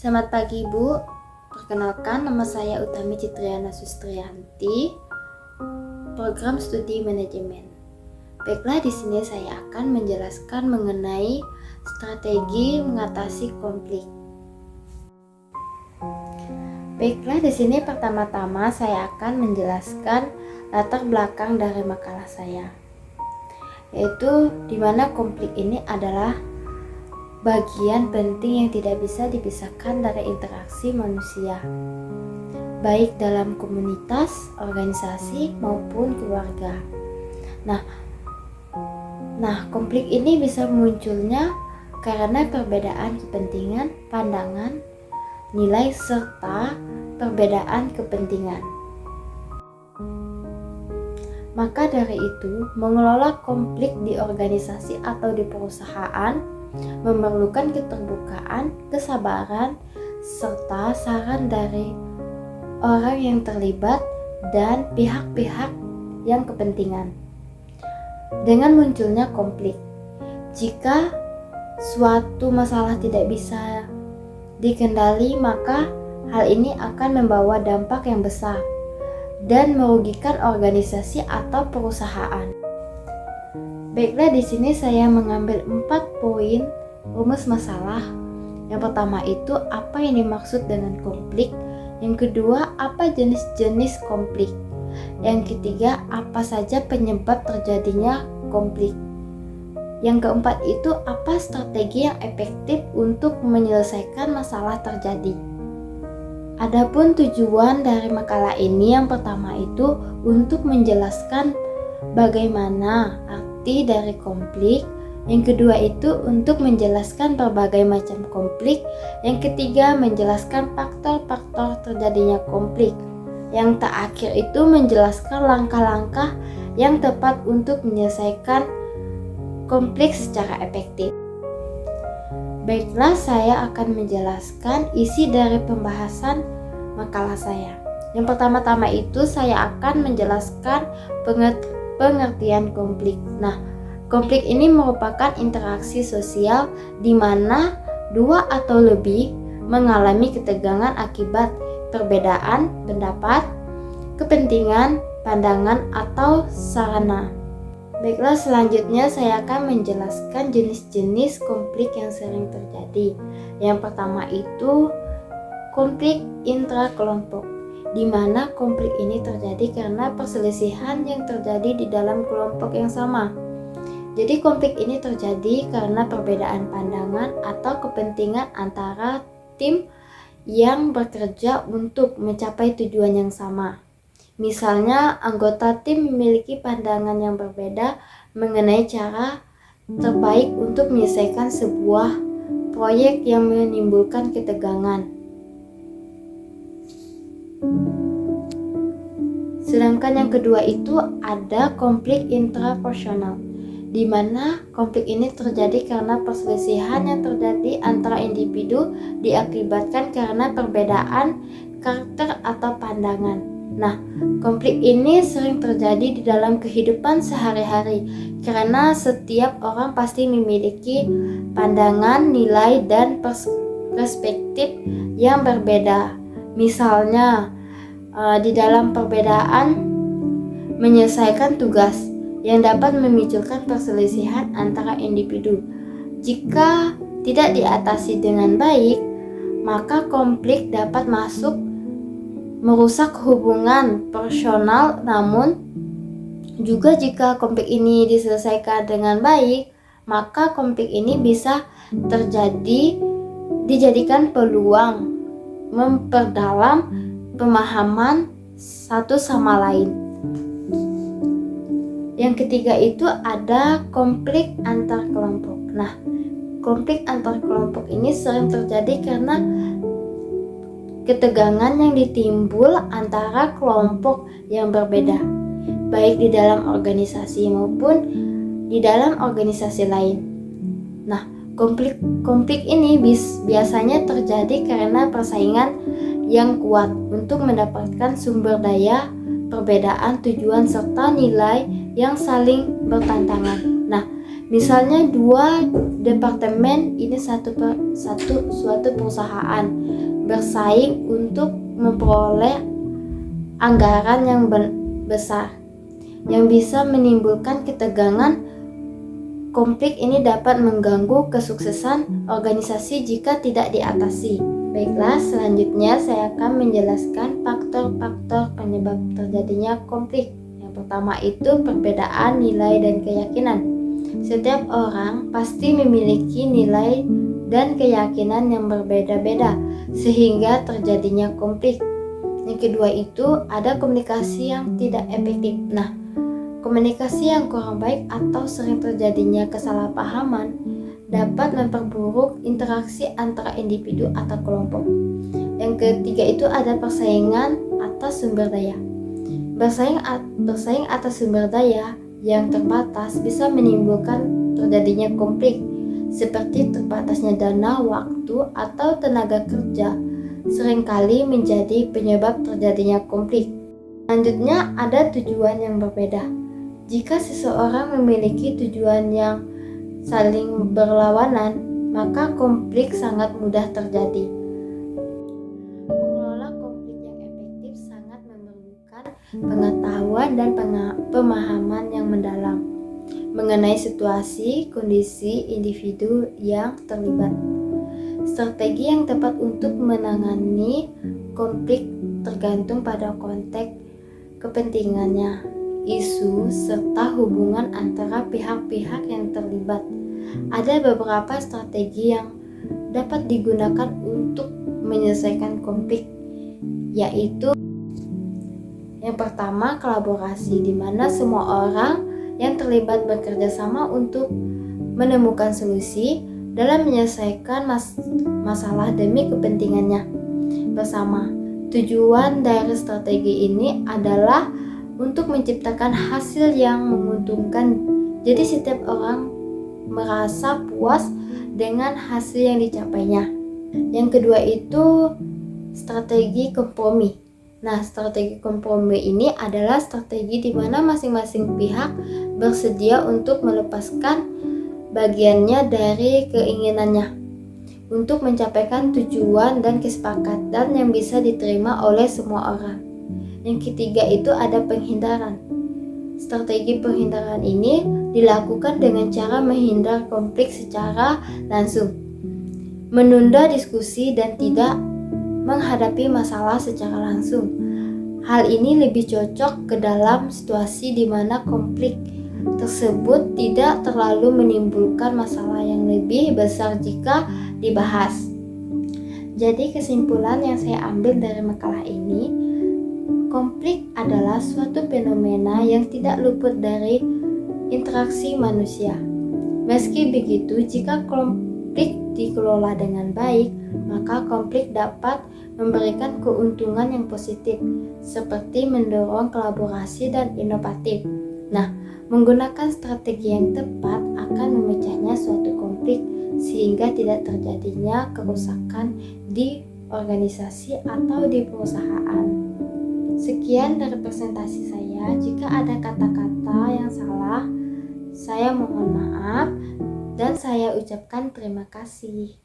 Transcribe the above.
Selamat pagi Ibu, perkenalkan nama saya Utami Citriana Sustrianti, program studi manajemen. Baiklah, di sini saya akan menjelaskan mengenai strategi mengatasi konflik. Baiklah, di sini pertama-tama saya akan menjelaskan latar belakang dari makalah saya, yaitu di mana konflik ini adalah bagian penting yang tidak bisa dipisahkan dari interaksi manusia, baik dalam komunitas, organisasi, maupun keluarga. Nah, konflik ini bisa munculnya karena perbedaan kepentingan, pandangan, nilai, serta perbedaan kepentingan. Maka dari itu, mengelola konflik di organisasi atau di perusahaan memerlukan keterbukaan, kesabaran, serta saran dari orang yang terlibat dan pihak-pihak yang kepentingan. Dengan munculnya konflik, jika suatu masalah tidak bisa dikendali, maka hal ini akan membawa dampak yang besar dan merugikan organisasi atau perusahaan. Baiklah, di sini saya mengambil 4 poin rumus masalah. Yang pertama itu apa yang dimaksud dengan konflik. Yang kedua, apa jenis-jenis konflik. Yang ketiga, apa saja penyebab terjadinya konflik. Yang keempat itu apa strategi yang efektif untuk menyelesaikan masalah terjadi. Adapun tujuan dari makalah ini, yang pertama itu untuk menjelaskan bagaimana arti dari konflik. Yang kedua itu untuk menjelaskan berbagai macam konflik. Yang ketiga menjelaskan faktor-faktor terjadinya konflik. Yang terakhir itu menjelaskan langkah-langkah yang tepat untuk menyelesaikan konflik secara efektif. Baiklah, saya akan menjelaskan isi dari pembahasan makalah saya. Yang pertama-tama itu saya akan menjelaskan pengertian konflik. Nah, konflik ini merupakan interaksi sosial di mana dua atau lebih mengalami ketegangan akibat perbedaan pendapat, kepentingan, pandangan, atau sarana. Baiklah, selanjutnya saya akan menjelaskan jenis-jenis konflik yang sering terjadi. Yang pertama itu konflik intrakelompok, di mana konflik ini terjadi karena perselisihan yang terjadi di dalam kelompok yang sama. Jadi konflik ini terjadi karena perbedaan pandangan atau kepentingan antara tim yang bekerja untuk mencapai tujuan yang sama. Misalnya, anggota tim memiliki pandangan yang berbeda mengenai cara terbaik untuk menyelesaikan sebuah proyek yang menimbulkan ketegangan. Sedangkan yang kedua itu ada konflik intrapersonal, di mana konflik ini terjadi karena perselisihan yang terjadi antara individu diakibatkan karena perbedaan karakter atau pandangan. Nah, konflik ini sering terjadi di dalam kehidupan sehari-hari karena setiap orang pasti memiliki pandangan, nilai, dan perspektif yang berbeda. Misalnya, di dalam perbedaan menyelesaikan tugas yang dapat memunculkan perselisihan antara individu. Jika tidak diatasi dengan baik, maka konflik dapat merusak hubungan personal. Namun juga jika konflik ini diselesaikan dengan baik, maka konflik ini bisa dijadikan peluang memperdalam pemahaman satu sama lain. Yang ketiga itu ada konflik antar kelompok. Nah, konflik antar kelompok ini sering terjadi karena ketegangan yang ditimbul antara kelompok yang berbeda, baik di dalam organisasi maupun di dalam organisasi lain. Nah, konflik ini biasanya terjadi karena persaingan yang kuat untuk mendapatkan sumber daya, perbedaan tujuan, serta nilai yang saling bertentangan. Nah, Misalnya dua departemen ini suatu perusahaan bersaing untuk memperoleh anggaran yang besar yang bisa menimbulkan ketegangan. Konflik ini dapat mengganggu kesuksesan organisasi jika tidak diatasi. Baiklah, selanjutnya saya akan menjelaskan faktor-faktor penyebab terjadinya konflik. Yang pertama itu perbedaan nilai dan keyakinan. Setiap orang pasti memiliki nilai dan keyakinan yang berbeda-beda sehingga terjadinya konflik. Yang kedua itu ada komunikasi yang tidak efektif. Nah, komunikasi yang kurang baik atau sering terjadinya kesalahpahaman dapat memperburuk interaksi antara individu atau kelompok. Yang ketiga itu ada persaingan atas sumber daya. Bersaing atas sumber daya yang terbatas bisa menimbulkan terjadinya konflik, seperti terbatasnya dana, waktu, atau tenaga kerja seringkali menjadi penyebab terjadinya konflik. Selanjutnya ada tujuan yang berbeda. Jika seseorang memiliki tujuan yang saling berlawanan, maka konflik sangat mudah terjadi. Mengelola konflik yang efektif sangat memerlukan pengetahuan dan pemahaman yang mendalam mengenai situasi, kondisi individu yang terlibat. Strategi yang tepat untuk menangani konflik tergantung pada konteks kepentingannya, isu, serta hubungan antara pihak-pihak yang terlibat. Ada beberapa strategi yang dapat digunakan untuk menyelesaikan konflik, yaitu yang pertama, kolaborasi, di mana semua orang yang terlibat bekerja sama untuk menemukan solusi dalam menyelesaikan masalah demi kepentingannya bersama. Tujuan dari strategi ini adalah untuk menciptakan hasil yang menguntungkan. Jadi setiap orang merasa puas dengan hasil yang dicapainya. Yang kedua itu strategi kompromi. Nah, strategi kompromi ini adalah strategi di mana masing-masing pihak bersedia untuk melepaskan bagiannya dari keinginannya untuk mencapaikan tujuan dan kesepakatan yang bisa diterima oleh semua orang. Yang ketiga itu ada penghindaran. Strategi penghindaran ini dilakukan dengan cara menghindar konflik secara langsung, menunda diskusi dan tidak menghadapi masalah secara langsung. Hal ini lebih cocok ke dalam situasi di mana konflik tersebut tidak terlalu menimbulkan masalah yang lebih besar jika dibahas. Jadi kesimpulan yang saya ambil dari makalah ini, konflik adalah suatu fenomena yang tidak luput dari interaksi manusia. Meski begitu, jika konflik dikelola dengan baik, maka konflik dapat memberikan keuntungan yang positif, seperti mendorong kolaborasi dan inovatif. Nah, menggunakan strategi yang tepat akan memecahnya suatu konflik sehingga tidak terjadinya kerusakan di organisasi atau di perusahaan. Sekian dari presentasi saya. Jika ada kata-kata yang salah, saya mohon maaf dan saya ucapkan terima kasih.